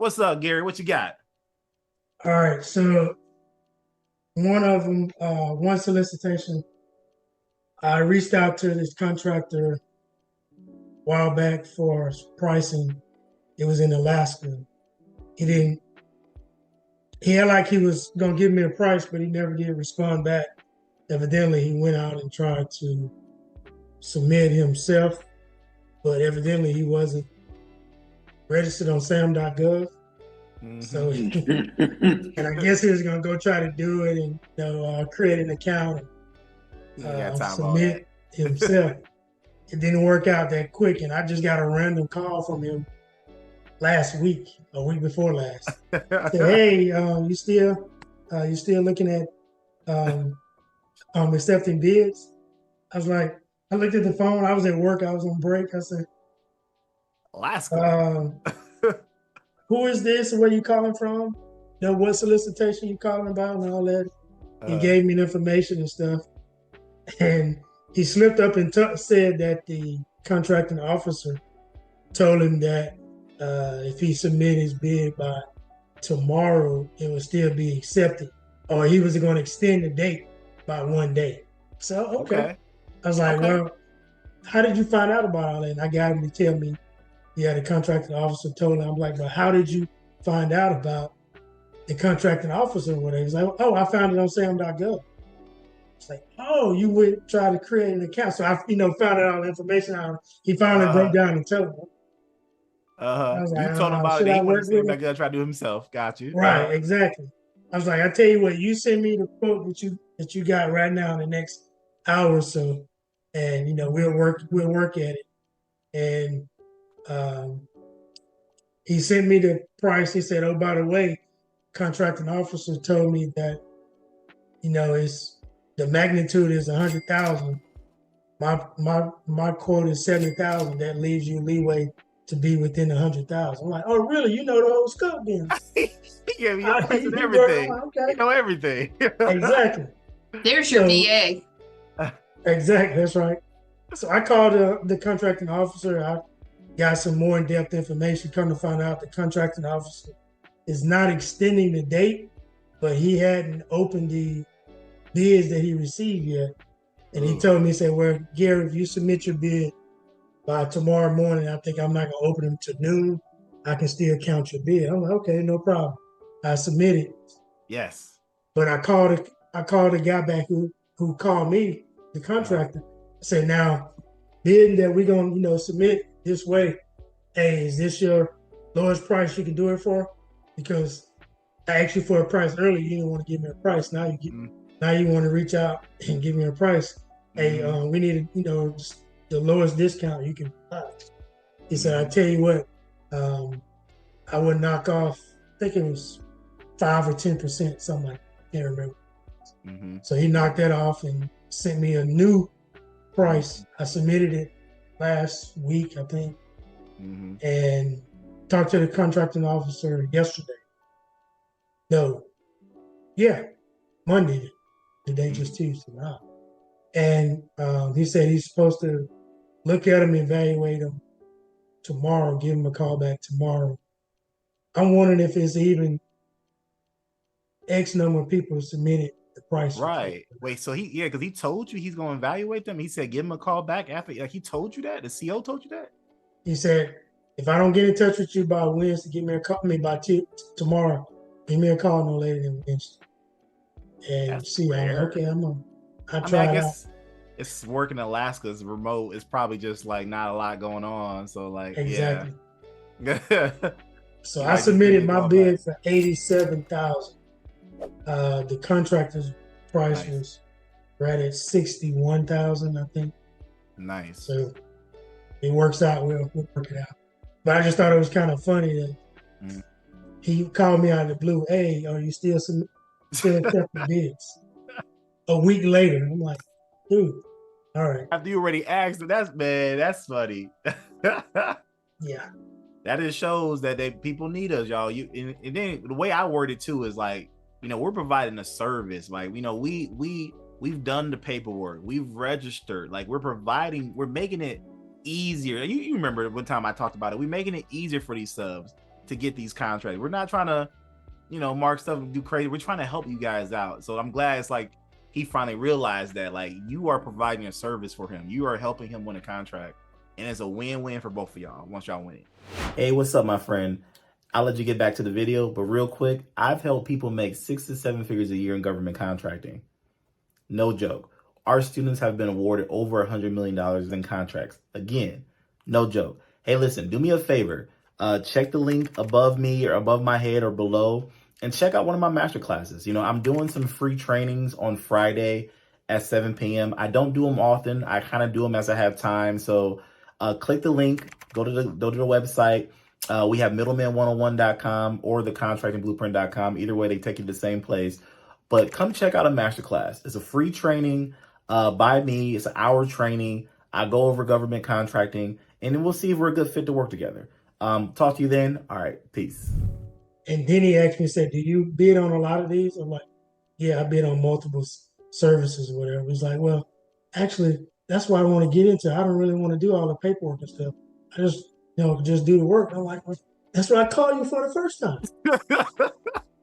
What's up, Gary? What you got? All right, so one of them, one solicitation, I reached out to this contractor a while back for pricing. It was in Alaska. He didn't. He had like he was gonna give me a price, but he never did respond back. Evidently, he went out and tried to submit himself, but evidently he wasn't registered on SAM.gov. So, and I guess he was gonna go try to do it and create an account and submit himself. It didn't work out that quick, and I just got a random call from him last week, a week before last. Said, hey, you still looking at accepting bids? I was like, I looked at the phone. I was at work. I was on break. I said, Alaska. Who is this and where you calling from? What solicitation you calling about and all that. He gave me the information and stuff. And he slipped up and said that the contracting officer told him that if he submitted his bid by tomorrow, it would still be accepted. Or he was going to extend the date by 1 day. So, okay. I was like, well, how did you find out about all that? And I got him to tell me, yeah, the contracting officer told him. I'm like, but how did you find out about the contracting officer or whatever? He's like, oh, I found it on SAM.gov. It's like, oh, you would try to create an account. So I, found out all the information out. He finally broke down and told me. I was like, you told him about it. He wanted to see if I could try to do it himself. Got you. Right, exactly. I was like, I tell you what, you send me the quote that you got right now in the next hour or so, and we'll work at it. And he sent me the price. He said, oh, by the way, contracting officer told me that, it's the magnitude is 100,000. My quote is 70,000. That leaves you leeway to be within 100,000. I'm like, oh, really? You know the whole scope then? He gave me your price and everything. Okay. You know everything. Exactly. There's your VA. Exactly. That's right. So I called the contracting officer. I got some more in-depth information. Come to find out the contracting officer is not extending the date, but he hadn't opened the bids that he received yet. And he told me, he said, well, Gary, if you submit your bid by tomorrow morning, I think I'm not going to open them to noon. I can still count your bid. I'm like, okay, no problem. I submitted. Yes. But I called the guy back who called me, the contractor. I said, now, bidding that we're going to submit this way, hey, is this your lowest price you can do it for? Because I asked you for a price earlier. You didn't want to give me a price. Now you want to reach out and give me a price. Hey, we need just the lowest discount you can buy. He said, I tell you what, I would knock off, I think it was 5 or 10%, something like that. I can't remember. So he knocked that off and sent me a new price. I submitted it last week, I think, and talked to the contracting officer yesterday. No, yeah, Monday. Today just Tuesday now. And he said he's supposed to look at them, evaluate them tomorrow, give him a call back tomorrow. I'm wondering if it's even X number of people submitted the price. Right. Wait, so because he told you he's going to evaluate them. He said, give him a call back after, like he told you that? The CO told you that? He said, if I don't get in touch with you by Wednesday, give me a call, by tomorrow, give me a call no later than Wednesday. And that's see, rare. I guess it's working in Alaska. It's remote. It's probably just like not a lot going on. So like, exactly. Yeah. So I submitted my bid for 87,000. The contractor's price was right at 61,000, I think. Nice. So it works out. We'll work it out. But I just thought it was kind of funny that he called me out of the blue. Hey, are you still accepting bids? A week later, I'm like, dude, all right. After you already asked, that's funny. Yeah. That just shows that people need us, y'all. And then the way I word it too is like, we're providing a service. Like, we've done the paperwork, we've registered, like we're making it easier. You remember one time I talked about it. We're making it easier for these subs to get these contracts. We're not trying to, mark stuff and do crazy. We're trying to help you guys out. So I'm glad it's like he finally realized that like you are providing a service for him. You are helping him win a contract. And it's a win-win for both of y'all once y'all win it. Hey, what's up, my friend? I'll let you get back to the video, but real quick, I've helped people make 6 to 7 figures a year in government contracting. No joke. Our students have been awarded over $100 million in contracts. Again, no joke. Hey, listen, do me a favor. Check the link above me or above my head or below and check out one of my master classes. I'm doing some free trainings on Friday at 7 p.m. I don't do them often. I kind of do them as I have time. So click the link, go to the website. We have middleman101.com or the contractingblueprint.com. Either way, they take you to the same place. But come check out a masterclass. It's a free training by me. It's an hour training. I go over government contracting, and then we'll see if we're a good fit to work together. Talk to you then. All right, peace. And then he asked me, said, do you bid on a lot of these? I'm like, yeah, I bid on multiple services or whatever. He's like, well, actually, that's what I want to get into. I don't really want to do all the paperwork and stuff. I just, just do the work. I'm like, well, that's what I called you for the first time.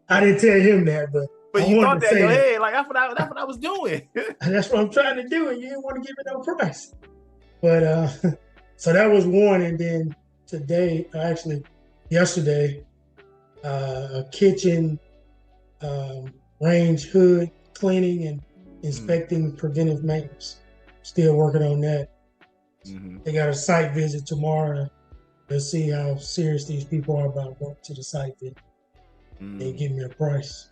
I didn't tell him that, but you thought that in your head, like that's what I was doing. That's what I'm trying to do, and you didn't want to give me no price. But so that was one, and then today, actually yesterday, a kitchen range hood cleaning and inspecting preventive maintenance. Still working on that. Mm-hmm. They got a site visit tomorrow. Let's see how serious these people are about going to the site visit. They give me a price.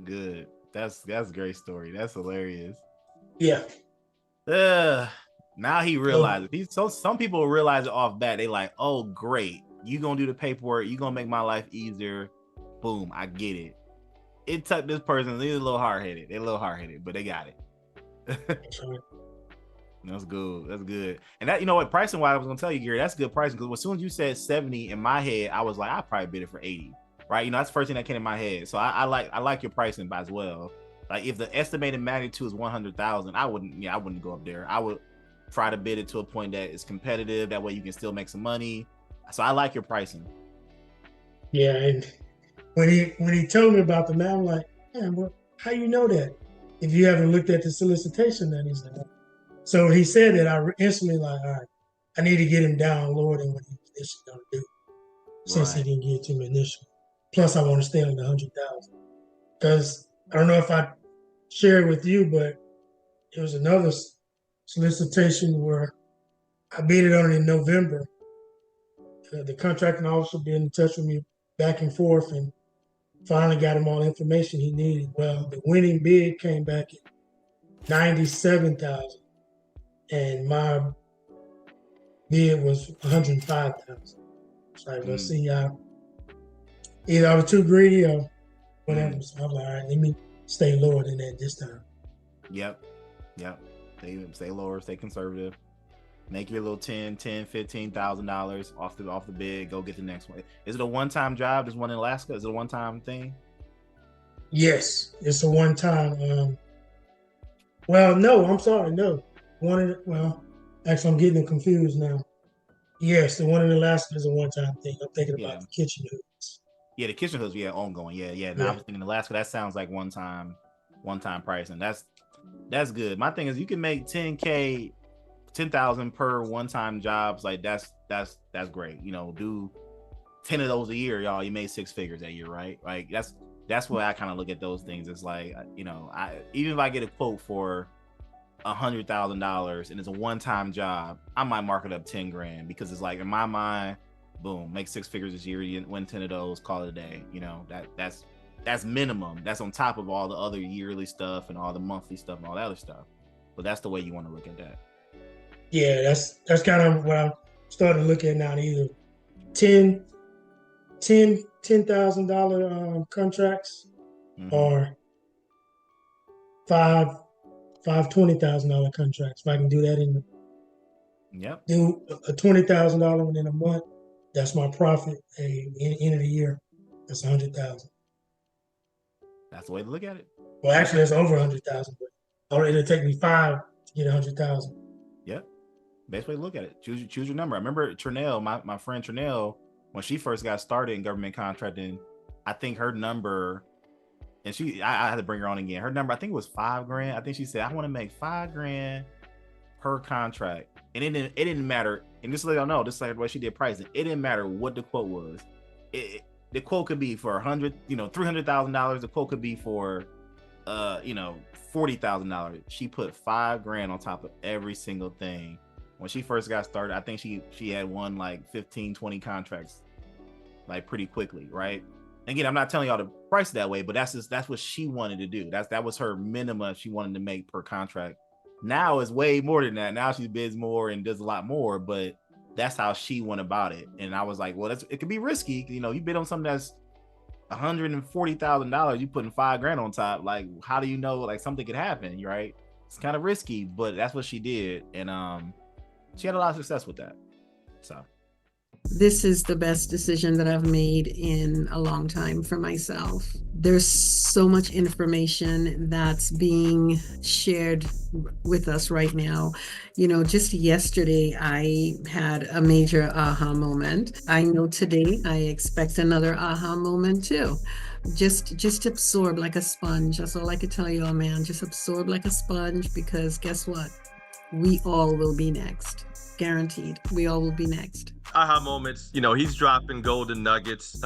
Good. That's a great story. That's hilarious. Yeah. Now he realizes. Some people realize it off bat. They like, oh great, you gonna do the paperwork. You gonna make my life easier. Boom, I get it. It took this person. They're a little hard-headed. But they got it. That's good. That's good. And that, what, pricing wise, I was gonna tell you, Gary, that's good pricing, because as soon as you said 70 in my head, I was like, I probably bid it for 80. Right? That's the first thing that came in my head. So I like your pricing as well. Like if the estimated magnitude is 100,000, I wouldn't go up there. I would try to bid it to a point that is competitive. That way you can still make some money. So I like your pricing. Yeah, and when he told me about the man, I'm like, man, well, how you know that? If you haven't looked at the solicitation, then he's like, so he said that, I instantly like, all right, I need to get him down lower than what he was initially going to do, since he didn't get to me initially. Plus, I want to stay on the 100,000, because I don't know if I shared with you, but it was another solicitation where I bid it on it in November. The contracting officer been in touch with me back and forth, and finally got him all the information he needed. Well, the winning bid came back at 97,000, and my bid was 105,000. So let's see, either I was too greedy or whatever. So I was like, all right, let me stay lower than that this time. Yep. Stay lower, stay conservative. Make your little $10,000, $15,000 off the bid. Go get the next one. Is it a one-time job? This one in Alaska? Is it a one-time thing? Yes, it's a one-time. Well, no, I'm sorry, no. Actually, I'm getting confused now. Yes, the one in Alaska is a one-time thing. I'm thinking about the kitchen hoods. Yeah, the kitchen hoods, ongoing. Yeah. Now I was thinking Alaska. That sounds like one-time pricing. That's good. My thing is, you can make 10,000 per one-time jobs. Like that's great. Do 10 of those a year, y'all. You made 6 figures that year, right? Like that's why I kind of look at those things. It's like, even if I get a quote for $100,000 and it's a one-time job, I might mark it up 10 grand, because it's like, in my mind, boom, make 6 figures this year. You win 10 of those, call it a day. That's minimum. That's on top of all the other yearly stuff and all the monthly stuff and all that other stuff. But that's the way you want to look at that. Yeah, that's kind of what I'm starting to look at now. Either $10,000 contracts, or five $20,000 contracts. If I can do that do a $20,000 one in a month, that's my profit. End of the year, that's 100,000. That's the way to look at it. Well, actually, that's over 100,000, but it'll take me 5 to get 100,000. Yep. Best way to look at it. Choose your number. I remember Trinell, my friend Trinell, when she first got started in government contracting, I think her number, and I had to bring her on again. Her number, I think it was $5,000. I think she said, I want to make $5,000 per contract. And it didn't matter. And just to let y'all know, just like what she did pricing, it didn't matter what the quote was. The quote could be for $300,000. The quote could be for, $40,000. She put $5,000 on top of every single thing. When she first got started, I think she had won like 15, 20 contracts like pretty quickly, right? Again, I'm not telling y'all to price that way, but that's what she wanted to do. That was her minimum she wanted to make per contract. Now it's way more than that. Now she bids more and does a lot more, but that's how she went about it. And I was like, well, it could be risky. You bid on something that's $140,000, you putting $5,000 on top. Like, how do you know like something could happen, right? It's kind of risky, but that's what she did. And she had a lot of success with that. So this is the best decision that I've made in a long time for myself. There's so much information that's being shared with us right now. Just yesterday, I had a major aha moment. I know today I expect another aha moment too. Just absorb like a sponge. That's all I could tell you, man. Just absorb like a sponge, because guess what? We all will be next. Guaranteed. We all will be next. Aha moments, he's dropping golden nuggets.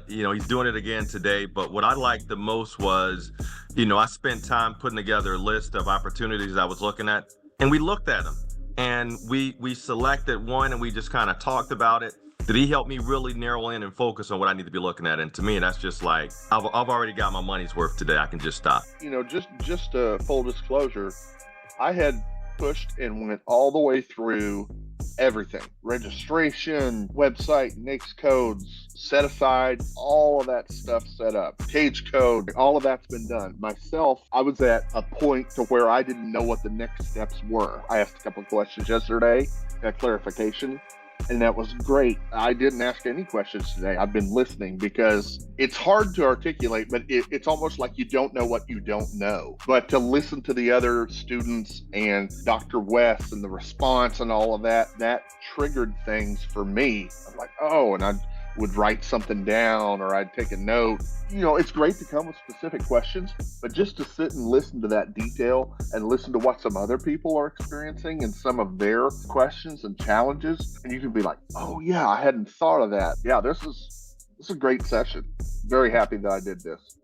He's doing it again today. But what I liked the most was, I spent time putting together a list of opportunities I was looking at, and we looked at them, and we selected one, and we just kind of talked about it. Did he help me really narrow in and focus on what I need to be looking at? And to me, that's just like, I've already got my money's worth today. I can just stop. Just full disclosure, I had pushed and went all the way through everything: registration, website, NAICS codes, set aside, all of that stuff set up, page code, all of that's been done. Myself, I was at a point to where I didn't know what the next steps were. I asked a couple of questions yesterday, got clarification, and that was great. I didn't ask any questions today. I've been listening, because it's hard to articulate, but it's almost like you don't know what you don't know. But to listen to the other students and Dr. West and the response and all of that triggered things for me. I'm like, oh, and I would write something down, or I'd take a note. It's great to come with specific questions, but just to sit and listen to that detail and listen to what some other people are experiencing and some of their questions and challenges, and you can be like, oh yeah, I hadn't thought of that. Yeah, this is a great session. Very happy that I did this.